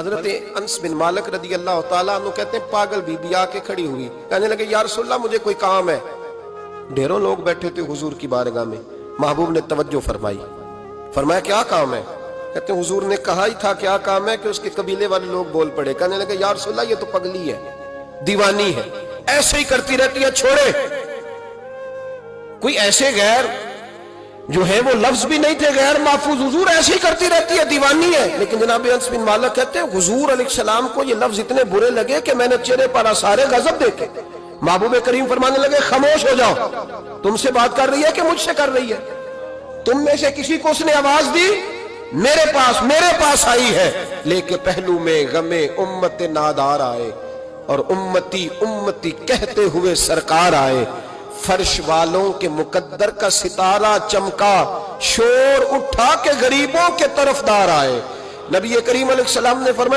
حضرت انس بن مالک رضی اللہ تعالیٰ عنہ کہتے ہیں پاگل بی بی آ کے کھڑی ہوئی، کہنے لگے یا رسول اللہ مجھے کوئی کام ہے۔ ڈھیروں لوگ بیٹھے تھے حضور کی بارگاہ میں، محبوب نے توجہ فرمائی، فرمایا کیا کام ہے؟ کہتے ہیں حضور نے کہا ہی تھا کیا کام ہے کہ اس کے قبیلے والے لوگ بول پڑے، کہنے لگے یا رسول اللہ یہ تو پگلی ہے، دیوانی ہے، ایسے ہی کرتی رہتی ہے، چھوڑے۔ کوئی ایسے غیر جو ہے وہ لفظ بھی نہیں تھے غیر محفوظ، حضور ایسے ہی کرتی رہتی ہے، دیوانی ہے۔ لیکن جناب انس بن مالک کہتے ہیں حضور علیہ السلام کو یہ لفظ اتنے برے لگے کہ میں نے چہرے پر آثار غضب دیکھے۔ محبوب کریم فرمانے لگے خاموش ہو جاؤ، تم سے بات کر رہی ہے کہ مجھ سے کر رہی ہے؟ تم میں سے کسی کو اس نے آواز دی؟ میرے پاس آئی ہے، لے کے پہلو میں غم امت نادار آئے، اور امتی امتی کہتے ہوئے سرکار آئے۔ فرش والوں کے مقدر کا ستارہ چمکا، شور اٹھا کے غریبوں کے طرفدار آئے۔ نبی کریم علیہ السلام نے فرمایا